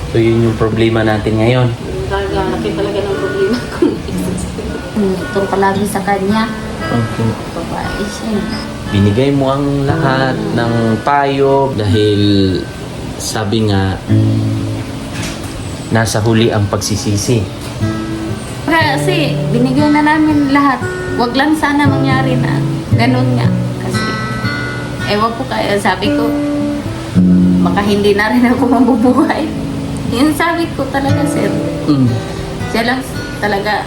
So yun yung problema natin ngayon. Laki talaga ng problema ko. Itong palagi sa kanya. Okay. Babae siya. Binigay mo ang lahat ng payo dahil sabi nga nasa huli ang pagsisisi. Kasi binigay na namin lahat. Wag lang sana mangyari na ganun nga. Kasi ewan ko kaya sabi ko baka hindi na rin ako mabubuhay. Yun sabi ko talaga, sir. Siya lang talaga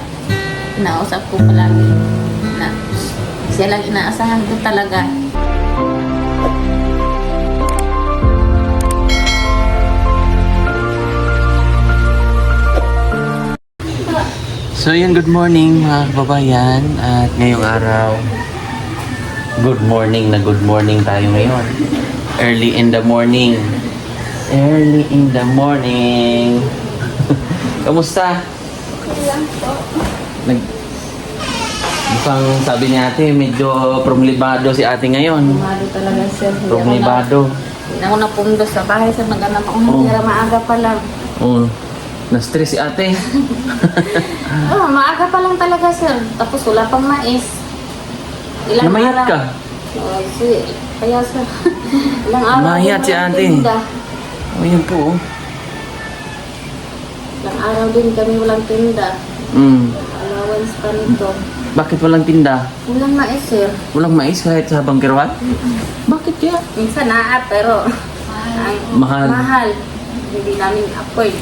inausap ko palagi na siya lang inaasahan ko talaga. So yun, good morning mga kababayan. At ngayong araw, good morning tayo ngayon. Early in the morning. Early in the morning. Kamusta? Mukhang sabi ni ate, medyo problemado si ate ngayon. Problemado talaga, sir. Problemado. Hindi ako napundo sa bahay sa mag-anak ako. Maaga pa lang. Oh, na-stress si ate. Maaga pa lang talaga, sir. Tapos wala pang mais. Namayat araw. ka? Kaya, sir. Ilang araw. Mayat si ate. Oh, yun po. Ilang araw din kami walang tinda. Allowance pa nito. Bakit walang tinda? Walang mais, sir. Walang mais kahit sa bangkirwan? Bakit kaya? Minsan naat, pero Mahal. Hindi namin afford.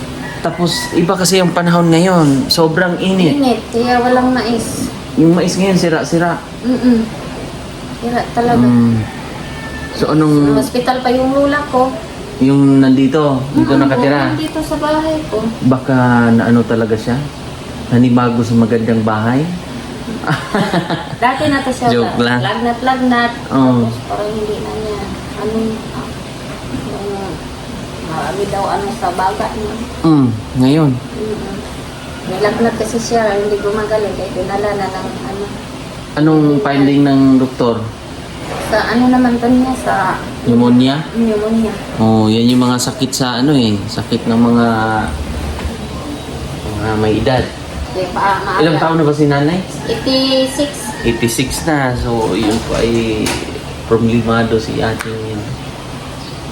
Tapos iba kasi yung panahon ngayon. Sobrang init. Init, kaya walang mais. Yung mais ngayon sira-sira. Kira talaga. So Sa anong hospital pa yung lula ko. yung nandito? Dito nakatira? Dito sa bahay ko. Baka na ano talaga siya? Nanibago sa magandang bahay? Dati na to siya. Joke lang. Lagnat. Oo. Tapos parang hindi na niya. Marami daw sa baga niya. Ngayon. Nilagnat kasi siya. Hindi gumagaling. Kaya dinala na ng Anong finding ng doktor? sa naman to niya sa Pneumonia? pneumonia. Oh, yan yung mga sakit sa sakit ng mga may edad. Kaya maaga. Ilang taon na ba si nanay? 86. 86 na. So, yun po ay problemado si ate ngayon.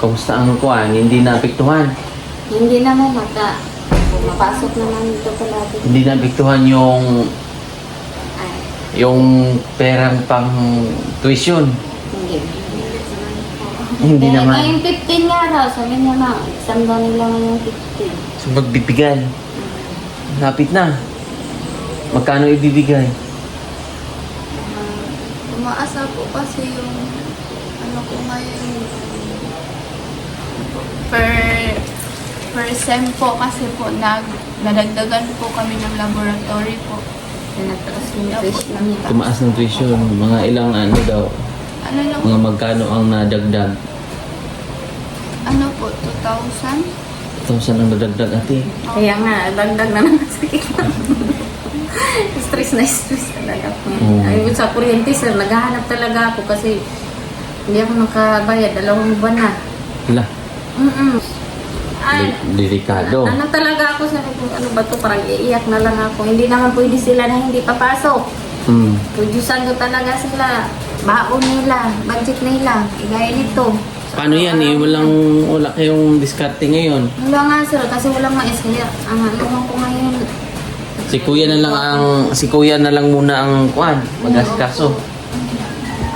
Kamusta ang kuwan? Hindi naapektuhan? Hindi naman pumapasok naman ito palagi. Hindi naapektuhan yung perang pang tuition? Hindi. Hindi naman. Ngayong 15 nga raw, sabi niya na, exam daw nila ngayong 15. So, magbibigay. Lapit na. Magkano ibibigay? Umaasa po kasi yung ko ngayon per sem po kasi po nadagdagan po kami ng laboratory po. Nagtaas yung tuition niya. Tumaas ng tuition. Mga ilang daw? Ano lang Mga magkano ang nadagdag? ano po 2,000? 1,000 ang nadagdag ate. Kaya nga, dagdag na naman sakit. Stress talaga ako. Ayun sa kuryente, sir, naghahanap talaga ako kasi hindi ako nakabayad. 2 buwan na. Hala, Ay, delikado. ano talaga ako, sabi ko, ano ba to, parang iiyak na lang ako. Hindi naman pwede sila na hindi papasok. Produsan ko talaga sila. Baon nila, budget nila, gaya nito. Paano yan wala kayong diskarte ngayon? Wala nga, sir, kasi walang mais. Kaya, ko ngayon. Si kuya na lang muna ang kuan, mag-asikaso.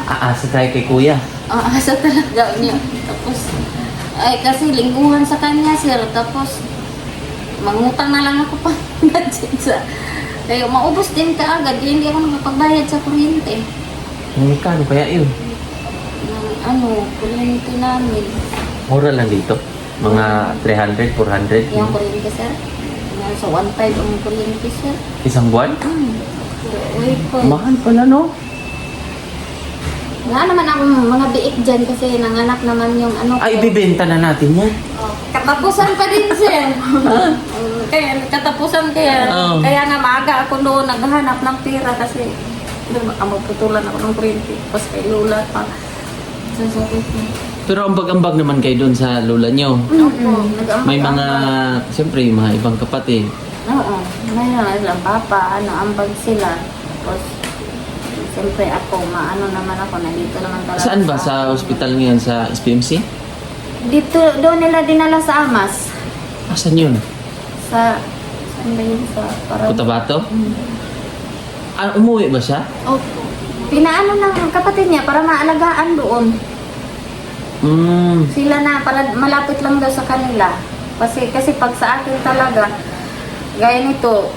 Aasa tayo kay kuya. Asa talaga niya. Tapos, kasi lingguhan sa kanya, sir. Tapos, mangutang na lang ako pa budget sa... Kaya maubos din ka agad. Kaya hindi ako nakapagbayad sa kuryente. Kano kaya yun? Kuryente namin. Mura lang dito. Mga 300, 400. Yung kuryente, sir. Yan, sa 1.5 ang kuryente, sir. Isang buwan? Wait po. Mahal pala, no? Wala naman akong mga biik dyan kasi nanganak naman yung Ay, ibibenta na natin yan. Katapusan pa din, sir. Kaya katapusan kaya nga maaga ako doon naghahanap ng pera kasi baka magputulan ako ng kuryente. Tapos kay Lula pa. So, sabi ko, Pero ambag-ambag naman kayo doon sa lola nyo. Opo. May mga, siyempre, yung mga ibang kapatid. Oo. Mayroon lang papa, ambag sila. Tapos, siyempre ako, maano naman ako, nandito naman talaga. Saan ba? Sa hospital ngayon? Sa SPMC? Dito, doon nila dinala sa Amas. Asan yun? Saan ba yun? Sa parang... Cotabato? Hmm. Ah, umuwi ba siya? Opo. Pinaano ng kapatid niya para maalagaan doon. Sila na, malapit lang daw sa kanila. Kasi pag sa akin talaga, gaya nito,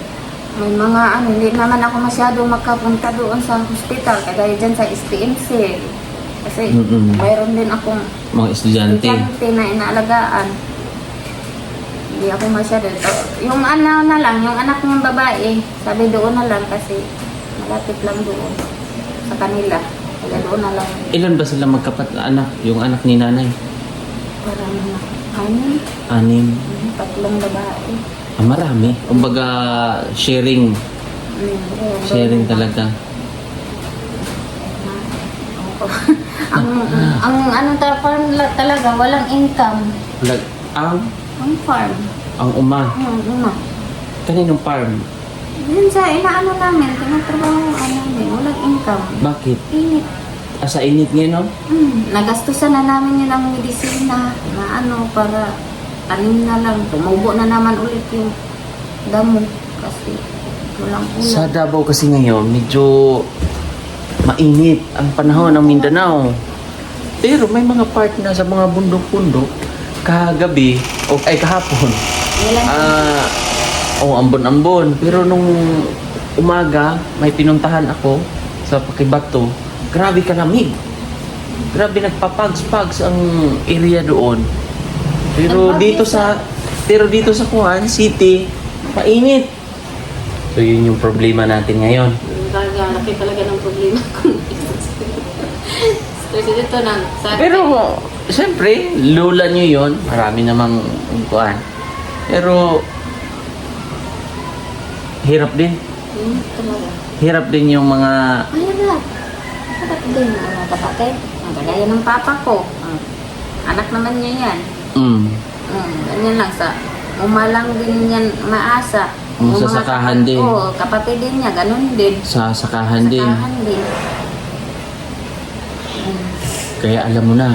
may mga hindi naman ako masyadong makapunta doon sa hospital, kagaya dyan sa STMC. Kasi mayroon din akong Mga estudyante. na inaalagaan. Hindi ako masyado. Yung ano na lang, yung anak niyang babae, sabi doon na lang kasi malapit lang doon sa kanila. Kaya doon na lang. Ilan ba sila anak? Yung anak ni nanay? Parang anim, 6. tatlong babae. Ah, marami. Kumbaga, sharing. Sharing talaga. ang ano farm talaga, walang income. Ang Ang farm. uma. Uma. Kaninong farm? Yun sa inaano namin, tinatrabaho namin, walang income. Bakit? Init. Sa init ngayon, no? Nagastusan na namin yun ang medisina na para tanim na lang. Tumubo na naman ulit yung damo kasi walang ulan. Sa Davao kasi ngayon, medyo mainit ang panahon ng Mindanao. Pero may mga part na sa mga bundok-bundok, kagabi, kahapon, ambon-ambon. Pero nung umaga, may pinuntahan ako sa Pakibato. Grabe kalamig. Grabe nagpapags-pags ang area doon. Pero dito sa Kuan City, mainit. So yun yung problema natin ngayon. Laki talaga ng problema ko. Kasi dito Pero siyempre, lola nyo yun. Marami namang Kuan. Pero hirap din. Talaga. Hirap din yung mga... Hirap din ang mga kapatid. Ang kagaya ng papa ko. Anak naman niya yan. Ganyan lang sa umalang din yan maasa. Sa sakahan din. Oo, kapatid din niya, ganun din. Sa sakahan din. Sakahan din. Kaya alam mo na.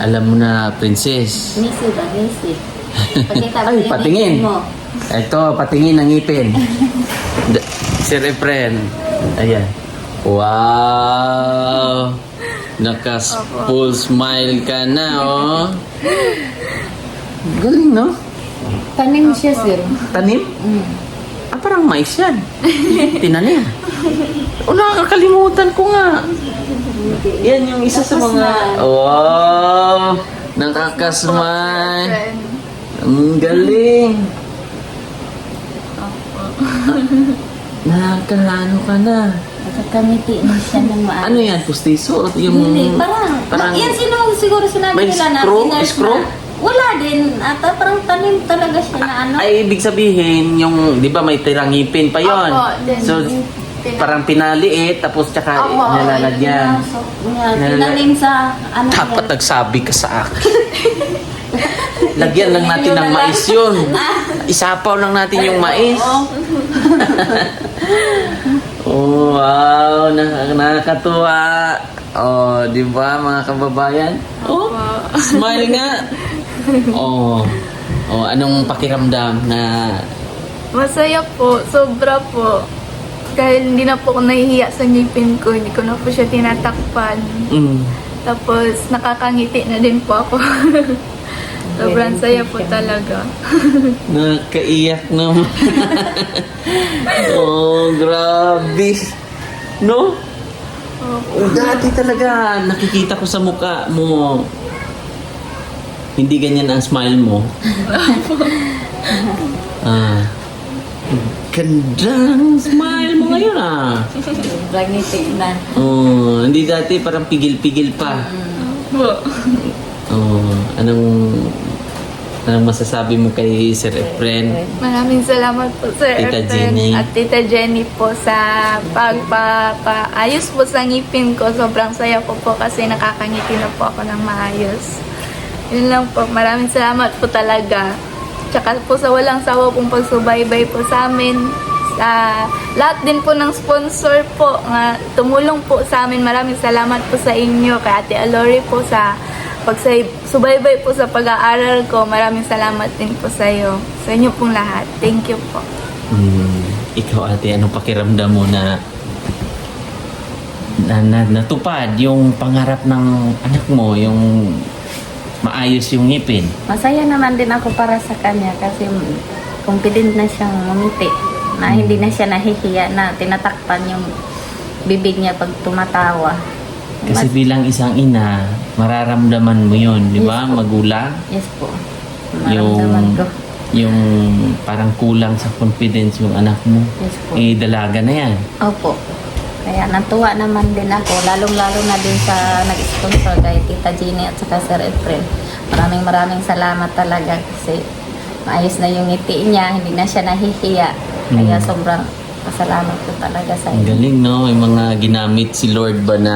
Alam mo na, princess. Misi ba? Misi. Pakita Ay, yung patingin. ngipin mo. Ito, patingin ang ngipin. Sir Efren. Ayan. Wow! Full smile ka na, oh. Galing, no? Tanim siya, sir. Tanim? Parang mais yan. Tinanim. Nakakalimutan ko nga. Yan yung isa sa mga... Wow! Nakakasmile. Ang galing. Nakakano ka na. Nakakamiti na siya ng maayos. Ano yan? Pustiso? Yung... Hindi, parang yan siguro sinabi May nila na screw? nurse Screw? na. Wala din. At parang tanim talaga siya na ano. Ay, ibig sabihin, yung, di ba may tirang ngipin pa yon. Opo, then, So, parang pinaliit, tapos tsaka nilalagyan. Tinanim sa ano Dapat yan. nagsabi ka sa akin. Lagyan lang natin ng mais yun. Isapaw lang natin yung mais. Oh, wow. Nakakatuwa. Oh, di ba mga kababayan? Oh, smile nga. Oh, anong pakiramdam na Masaya po, sobra po. Dahil hindi na po ako nahihiya sa ngipin ko, hindi ko na po siya tinatakpan. Tapos nakakangiti na din po ako. Sobrang saya po talaga. nakaiyak naman? Oh, grabe. No? Dati talaga nakikita ko sa mukha mo. Hindi ganyan ang smile mo. Ganda ng smile mo ngayon Sobrang ngiti na. Oh, hindi dati parang pigil-pigil pa. Oh, anong Anong masasabi mo kay Sir Efren? Maraming salamat po, Sir Tita Efren Jenny. at Tita Jenny po sa pagpapaayos po sa ngipin ko. Sobrang saya ko po kasi nakakangiti na po ako ng maayos. Yun lang po. Maraming salamat po talaga. Tsaka po sa walang sawa pong pagsubaybay po sa amin. Sa lahat din po ng sponsor po nga tumulong po sa amin. Maraming salamat po sa inyo. Kay Ate Alori po sa subaybay po sa pag-aaral ko. Maraming salamat din po sa iyo. Sa inyo pong lahat. Thank you po. Ikaw ate, anong pakiramdam mo na natupad yung pangarap ng anak mo, yung maayos yung ngipin? Masaya naman din ako para sa kanya kasi confident na siyang ngumiti. Na hindi na siya nahihiya na tinatakpan yung bibig niya pag tumatawa. Kasi bilang isang ina, mararamdaman mo yun, di ba? Yes po. Magulang. Yes po. Maramdaman ko. Yung parang kulang sa confidence yung anak mo. Yes po. Eh, dalaga na yan. Opo. Kaya natuwa naman din ako, lalong-lalo na din sa nag-sponsor kay Tita Jenny at saka Sir Efren. Maraming salamat talaga kasi maayos na yung ngiti niya, hindi na siya nahihiya. Kaya sobrang pasalamat ko talaga sa Ang inyo. galing, no? May mga ginamit si Lord ba na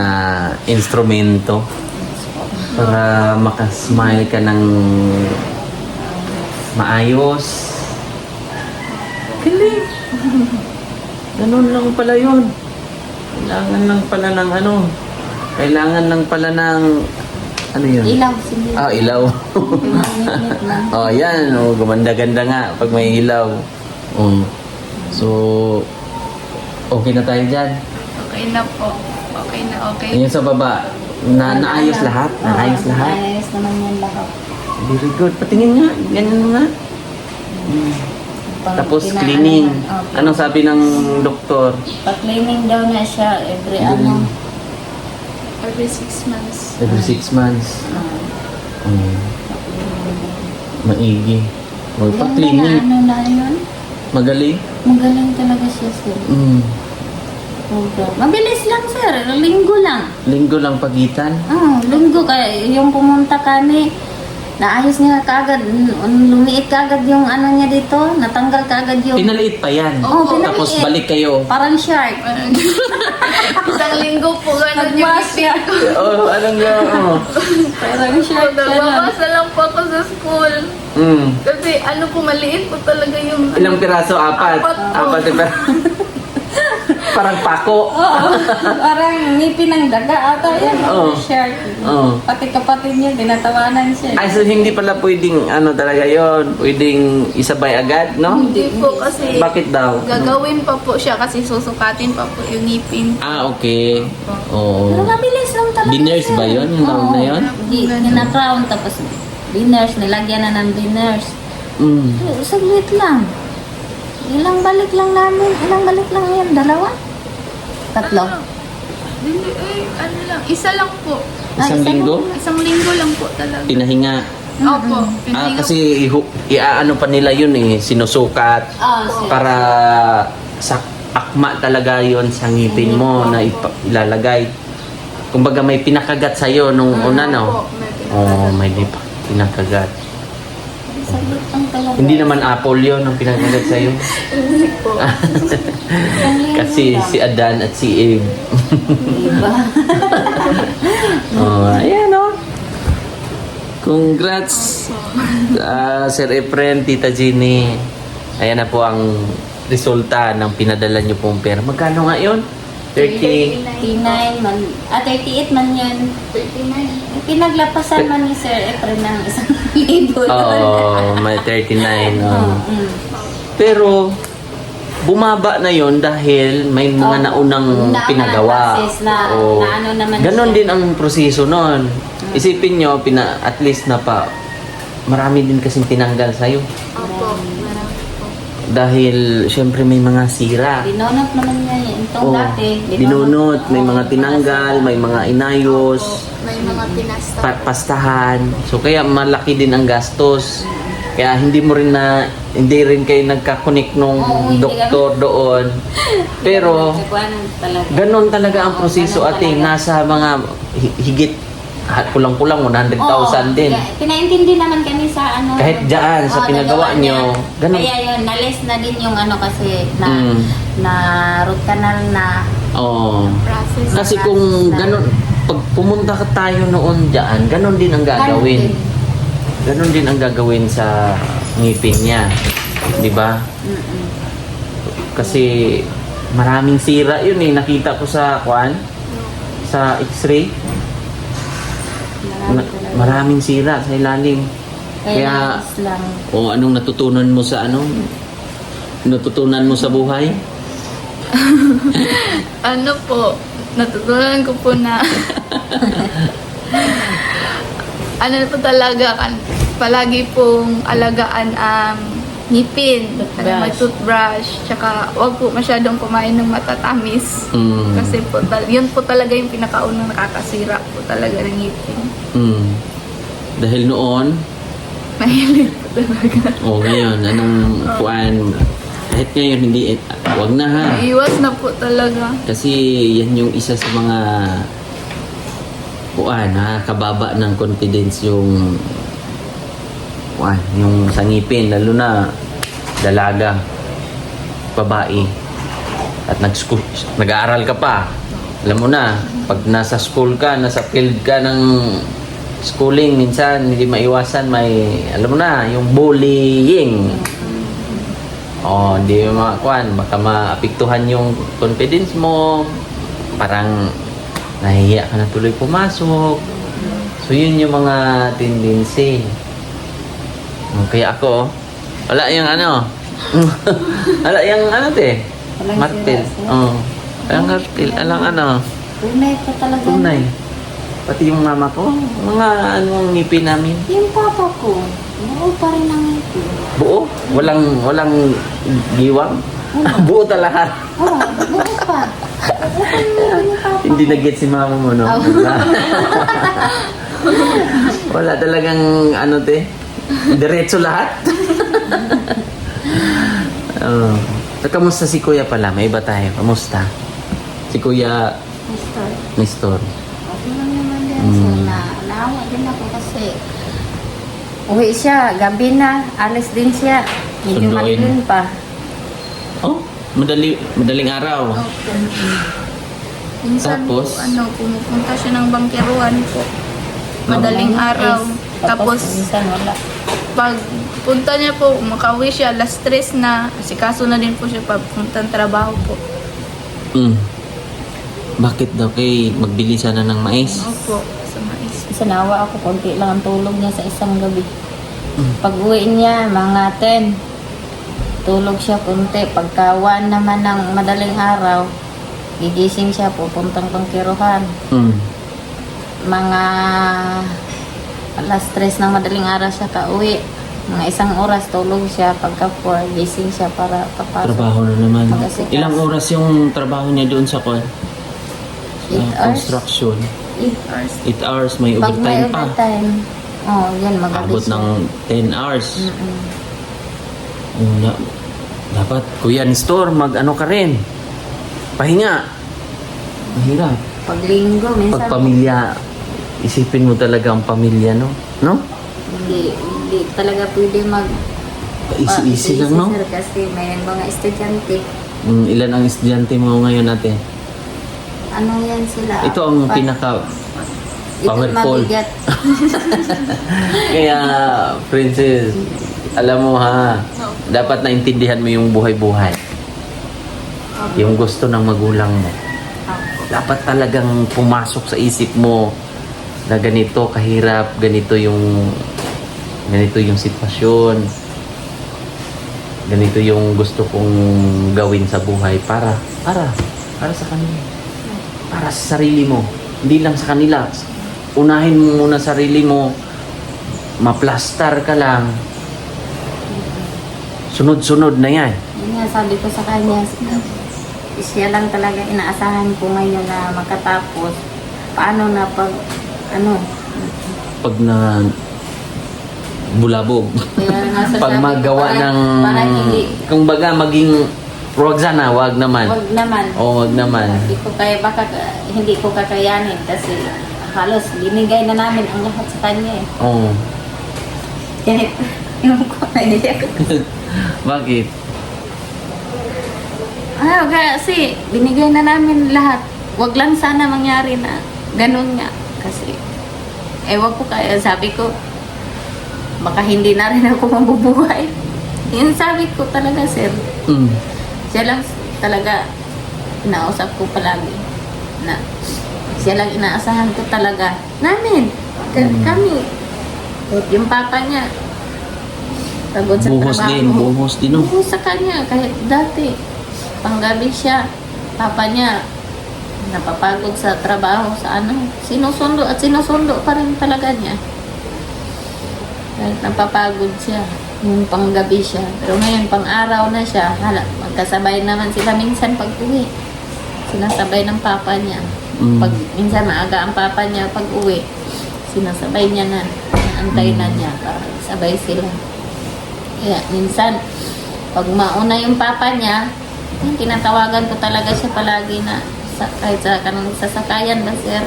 instrumento para makasmile ka ng maayos. Galing! Ganun lang pala yun. Kailangan lang pala ng ano. Kailangan lang pala ng ano yun? Ilaw, sige. Ilaw. Minit lang. Yan. Gumanda-ganda nga pag may ilaw. So, okay na tayo dyan. Okay na po. Okay na, okay. Ayun sa baba, naayos lahat? Naayos Oo, lahat? Naayos naman yan lahat. Very good. Patingin nga. Ganyan mo nga. Pag Tapos pinaanan, cleaning. opo. Anong sabi ng doktor? Pag-cleaning daw na siya every Every 6 months. Every 6 months. Maigi. Pa-cleaning. Ano na yun? Magaling. Magaling talaga siya, sir. Sobra. Mabilis lang, sir. Linggo lang. Linggo lang pagitan. Linggo. Kaya yung pumunta kami, naayos niya kagad. Lumiit kagad yung ano niya dito. Natanggal kagad yung... Pinaliit pa yan. Oo, pinaliit. Tapos balik kayo. Parang shark. Isang linggo po, ganun yung Nagmas siya. Anong gano'n? Parang shark siya lang. Nagbabasa lang po ako sa school. Kasi ano po, maliit po talaga yung... Ilang piraso? Apat. Apat po. Apat na piraso. Parang pako. Oo. Parang ngipin ng daga ata yan. Oo. Shark. Oo. Pati kapatid niya, dinatawanan siya. Ay, so hindi pala pwedeng ano talaga yon, pwedeng isabay agad, no? Hindi po kasi Bakit daw? gagawin pa po siya kasi susukatin pa po yung ngipin. Okay. Pero Oo. mabilis lang talaga. Diners siya. ba yun? Yung tawag na yun? Nina-crown tapos diners, nilagyan na ng diners. Saglit lang. Ilang balik lang namin. Ilang balik lang yan? Dalawa? Tatlo? Hindi, ano lang, isa lang po. Isang linggo? Isang linggo lang po talaga. Pinahinga. Opo. Pinahinga Kasi iaano pa nila yun eh, sinusukat Sir. para sa akma talaga yon sa ngipin mo na ilalagay. Kumbaga may pinakagat sa'yo nung una, no? po, may pinakagat. May pinakagat. Saglit lang talaga. Hindi naman apple yon ang pinakagat sa'yo. Hindi po. Isang linggo Kasi lang. si Adan at si Eve. Diba? Ayan o. Congrats, Sir Efren, Tita Jenny. Ayan na po ang resulta ng pinadala niyo pong pera. Magkano nga yun? 30. 39 man. 38 man yan. 39. Pinaglapasan man ni Sir Efren ng 1,000 doon. Oo, may 39. Pero, bumaba na yon dahil may mga naunang pinagawa. Na ano naman Ganon siya. din ang proseso nun. Isipin nyo, at least na pa, marami din kasing tinanggal sa'yo. Opo. Marami po. Dahil, syempre may mga sira. Dinonot naman niya yun. Itong Oo, dati. dinunot, may Oo, mga tinanggal, may mga inayos, May mga pinasta. pastahan. So, kaya malaki din ang gastos. Kaya hindi hindi rin kayo nagkakunik nung Oo, hindi doktor doon. Pero, Nagkuhanan talaga. ganon talaga ang proseso Ganon ating talaga. nasa mga higit kulang-kulang 100,000 din. Pinaintindi naman kami sa ano. Kahit dyan, sa pinagawa nagawa niya. nyo, ganun. Kaya yun, nalis na din yung ano kasi na, Mm. na root canal na Oo. Process. Kasi kung ganun, pag pumunta ka tayo noon dyan, ganun din ang gagawin. Ganun din ang gagawin sa ngipin niya. Di ba? Mm-mm. Kasi maraming sira yun eh. Nakita ko sa sa x-ray. Maraming sira sa ilalim. Kaya nais lang. O anong natutunan mo sa natutunan mo sa buhay? Ano po, natutunan ko po na ano po talaga, palagi pong alagaan ang ngipin, Toothbrush. toothbrush, tsaka wag po masyadong kumain ng matatamis. Mm. Kasi po, yun po talaga yung pinakaunang nakakasira po talaga ng ngipin. Mm. Dahil noon, Mahilig po talaga. ngayon, anong kahit ngayon, hindi, wag na ha. Iwas na po talaga. Kasi yan yung isa sa mga kababa ng confidence yung yung sa ngipin, lalo na dalaga, babae. At nag-aaral ka pa. Alam mo na, pag nasa school ka, nasa field ka ng schooling, minsan hindi maiwasan alam mo na, yung bullying. Hindi mo baka maapektuhan yung confidence mo. Parang nahihiya ka na tuloy pumasok. So yun yung mga tendency. Kaya ako, wala yung wala yung te. Walang Martel. sira, sir. Walang martel. Alang Tunay po talaga. tunay. Pati yung mama ko, mga anong ngipin namin. Yung papa ko, buo pa rin ang ngipin. Buo. Walang giwang. Buo talaga. Oo, buo pa. Buo pa yung papa. Hindi na-get si mama mo, no? Oh. Wala talagang diretso lahat. So, kamusta si Kuya pala? May iba tayo. Kamusta? Si Kuya Mister, Nestor. okay lang naman din. So, naawa din ako kasi uwi siya, gabi na, alis din siya. Medyo Sunduin. madilim pa. Madaling araw. Minsan Tapos? po, pumupunta siya ng bangkeruan po. Madaling araw. Tapos, minsan wala. pag punta niya po, makauwi siya, alas 3 na. Kasi kaso na din po siya pagpuntang trabaho po. Bakit daw kay magbili sana ng mais? Opo, sa mais. Sanawa ako, konti lang ang tulog niya sa isang gabi. Pag uwi niya, mga 10. Tulog siya konti. Pagka 1 naman ng madaling araw, gigising siya, pupuntang pangkiruhan. Mga alas 3 ng madaling araw siya kauwi. Mga isang oras tulog siya. Pagka 4, gising siya para papasok. Trabaho na naman. Mag-asikas. Ilang oras yung trabaho niya doon sa 8 hours. construction? 8 hours. 8 hours, may Pag may overtime pa. overtime, yan, magabi Abot siya. ng 10 hours. Mm-mm. Dapat, Kuya Nestor, ka rin. Pahinga. Mahirap. Pag linggo, minsan, Pag pamilya, isipin mo talaga ang pamilya, no? No? hindi talaga pwede mag Easy lang, no? sir, kasi may mga estudyante. Ilan ang estudyante mo ngayon natin? Ano yan sila? Ito ang pinaka Ito powerful. mabigat. Kaya, Princess, alam mo ha, dapat naintindihan mo yung buhay-buhay. Yung gusto ng magulang mo. Dapat talagang pumasok sa isip mo na ganito kahirap, ganito yung sitwasyon. Ganito yung gusto kong gawin sa buhay para sa kanila. Para sa sarili mo. Hindi lang sa kanila. Unahin mo muna sarili mo. Maplastar ka lang. Sunod-sunod na yan. Yun nga, sabi ko sa kanya, siya lang talaga inaasahan ko ngayon na makatapos. Paano na Pag na bulabog. Kaya nga sasabi Pag ko, magawa ng... para hindi, Kung baga maging... Wag sana, wag naman. wag naman. O, wag naman. Hindi ko kaya, baka hindi ko kakayanin kasi halos binigay na namin ang lahat sa kanya eh. Oo. Kaya, yung ko, naiiyak. Bakit? Kasi binigay na namin lahat. Wag lang sana mangyari na ganun nga. Kasi, ewan ko kaya, sabi ko, baka hindi na rin ako mabubuhay. Yun sabi ko talaga, sir. Mm. Siya lang talaga, inausap ko palagi na siya lang inaasahan ko talaga. Namin, kami. At yung papa niya, pagod sa Buhos trabaho. din, buhos din. No? Buhos sa kanya, kahit dati. Panggabi siya, papa niya, napapagod sa trabaho, sa ano. Sinusundo at sinusundo pa rin talaga niya. Kahit napapagod siya, yung panggabi siya. Pero ngayon, pang-araw na siya, magkasabay naman sila minsan pag uwi. Sinasabay ng papa niya. Pag minsan maaga ang papa niya pag uwi, sinasabay niya na, naantay na niya para sabay sila. Kaya minsan, pag mauna yung papa niya, tinatawagan ko talaga siya palagi na kahit sa kanang sasakayan ba sir,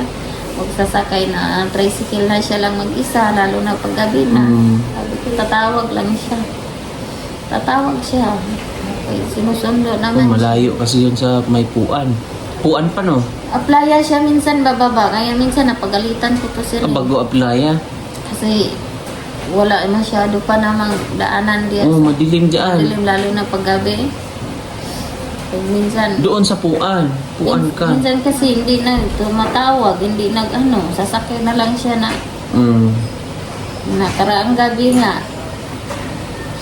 huwag sasakay na tricycle na siya lang mag-isa, lalo na pag gabi na. Sabi ko, tatawag lang siya. Tatawag siya. Okay, sinusundo naman. Malayo kasi yun sa may puan. Puan pa no? Aplaya siya minsan bababa. Kaya minsan napagalitan ko to sir. Bago aplaya. Kasi wala masyado pa namang daanan diyan. Oh, madilim dyan. Madilim lalo na pag gabi. Pag minsan Doon sa puan. Puan ka. minsan kasi hindi na tumatawag, hindi sasakay na lang siya na nakaraang gabi nga.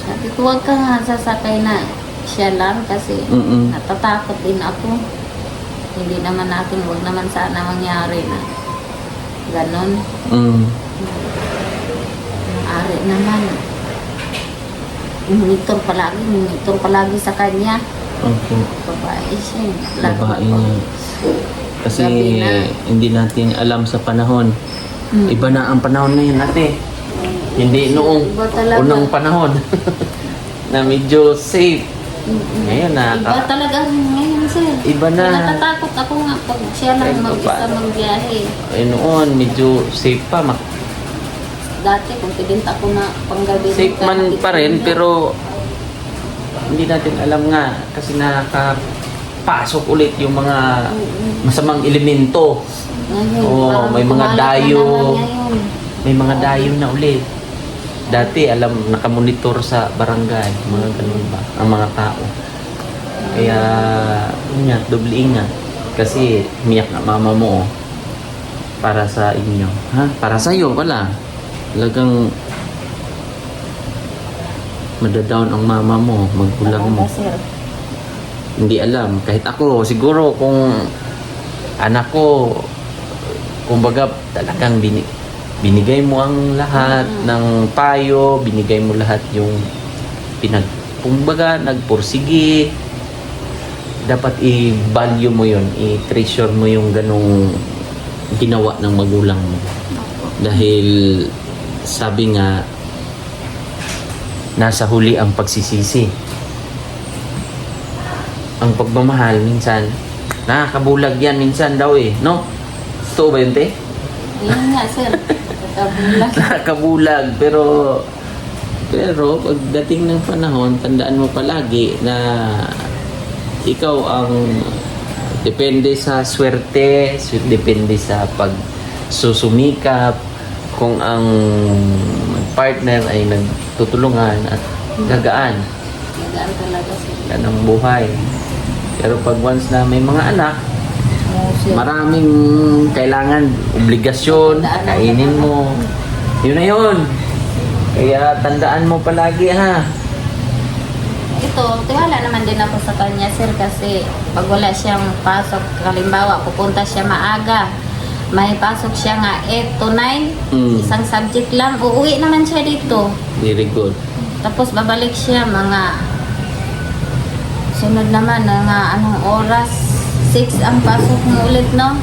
Sabi ko, huwag ka nga sasakay na siya lang kasi natatakot din ako. Hindi naman natin, huwag naman sana mangyari na ganon. Ari naman. Monitor palagi sa kanya. Okay. Babae siya. Babae niya. Kasi Gabi na. hindi natin alam sa panahon. Iba na ang panahon ngayon ate. Hindi noong Iba talaga. unang panahon na medyo safe. Ngayon na. Iba talaga ngayon sir. Iba na. Natatakot ako nga pag siya lang Kahit mag-isa paano. magbiyahe. Noon medyo safe pa. Dati confident ako na panggabi. Safe man pa rin pero hindi natin alam nga kasi nakapasok ulit yung mga masamang elemento. Oo, may mga dayo. May mga dayo na ulit. Dati alam, nakamonitor sa barangay, mga ganun ba, ang mga tao. Kaya, ingat, doble ingat. Kasi, umiyak na mama mo para sa inyo. Ha? Para sa'yo, wala. Talagang madadown ang mama mo, magulang mo. Hindi alam. Kahit ako, siguro kung anak ko, kumbaga talagang binigay mo ang lahat ng payo, binigay mo lahat yung kumbaga nagpursige. Dapat i-value mo yun, i-treasure mo yung ganong ginawa ng magulang mo. Dahil sabi nga, nasa huli ang pagsisisi. Ang pagmamahal minsan, nakakabulag yan minsan daw eh, no? Totoo ba yun, te? Yun nga sir. Kakabulag. Nakakabulag, pero pagdating ng panahon, tandaan mo palagi na ikaw ang depende sa swerte, depende sa pagsusumikap, kung ang partner ay nagtutulungan at gagaan. Gagaan talaga sir. Yan ang buhay. Pero pag once na may mga anak, maraming kailangan, obligasyon, kainin mo. Yun na yun. Kaya tandaan mo palagi ha. Ito, tiwala naman din ako sa kanya sir kasi pag wala siyang pasok, halimbawa pupunta siya maaga, may pasok siya nga 8 to 9, isang subject lang, uuwi naman siya dito. Very good. Tapos babalik siya mga sunod naman mga anong oras, 6 ang pasok mo ulit, no?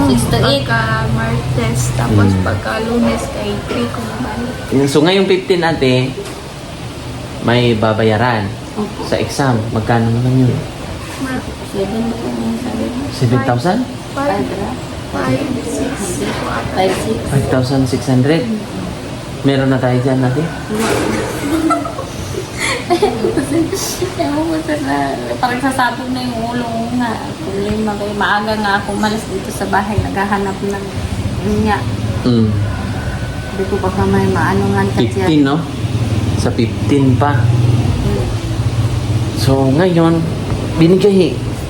6 to 8. Pagka Martes, tapos pagka Lunes kay 3 kumabalik. So ngayong 15 ate, may babayaran sa exam. Magkano naman yun? 7 po yung sabi mo. 7,000? 5. 5, 6. 5,600. Meron na tayo dyan natin. Ewan ko sir na parang sasabog na yung ulo ko nga. Problema kayo. Maaga nga ako umalis dito sa bahay. Naghahanap ng niya. Mm. Hindi ko pa may maano nga 15, no? Sa 15 pa. So, ngayon,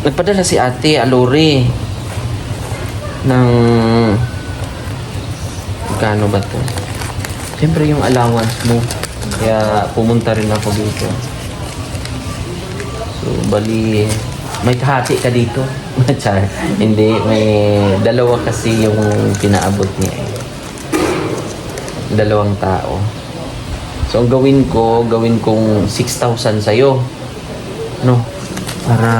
nagpadala si Ate Alore ng magkano ba to? Siyempre yung allowance mo. Kaya pumunta rin ako dito. So, bali, may kahati ka dito. Char. Hindi, may dalawa kasi yung pinaabot niya. Dalawang tao. So, ang gawin kong 6,000 sa'yo. No? Para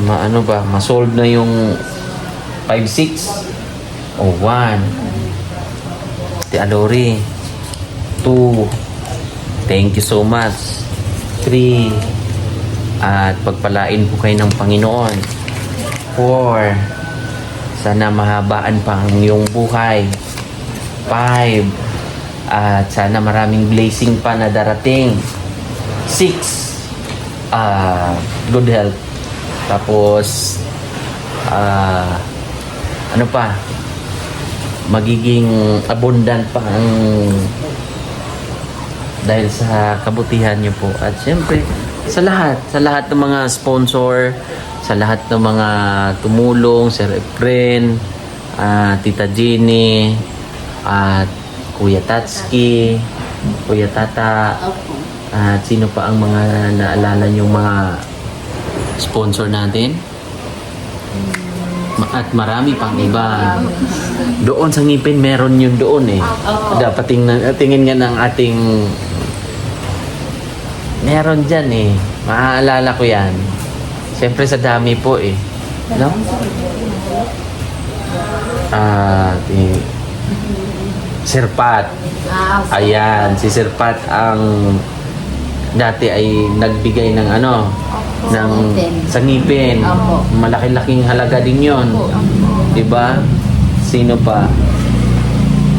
maano ba, masolve na yung 5-6 o 1. Ate Alori. 2. Thank you so much. 3. At pagpalain po kayo ng Panginoon. 4. Sana mahabaan pa ang iyong buhay. 5. At sana maraming blessing pa na darating. 6. Good health. Tapos, ano pa? Magiging abundant pa ang dahil sa kabutihan niyo po. At syempre, sa lahat ng mga sponsor, sa lahat ng mga tumulong, Sir Efren, Tita Jenny, at Kuya Tatski, Kuya Tata, at sino pa ang mga naalala niyong mga sponsor natin? At marami pang iba. Doon sa ngipin, meron yun doon eh. Dapat tingin nga ng ating meron dyan eh. Maaalala ko yan. Siyempre sa dami po eh. No? Sir Pat. Ayan, si Sir Pat ang dati ay nagbigay ng ng sa ngipin. Malaki-laking halaga din yon. Diba? Sino pa?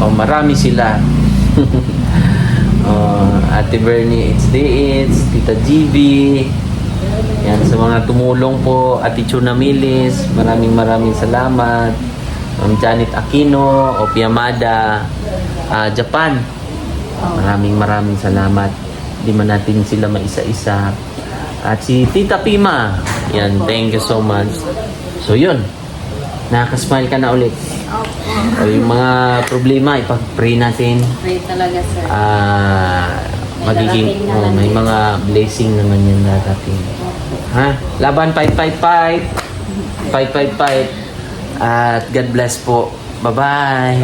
Marami sila. Ate Bernie, it's Tita GB. Yan, sa mga tumulong po, Ate Chuna Milis, maraming salamat. Janet Aquino, Opiamada, Japan. Maraming salamat. Di man natin sila maisa-isa. At si Tita Pima. Yan, thank you so much. So yun, nakasmile ka na ulit. O yung mga problema, ipag-pray natin. Pray talaga sir. Magiging, Darating na lang may din. mga blessing naman yan darating. Ha? Laban, fight. 555. At God bless po. Bye-bye.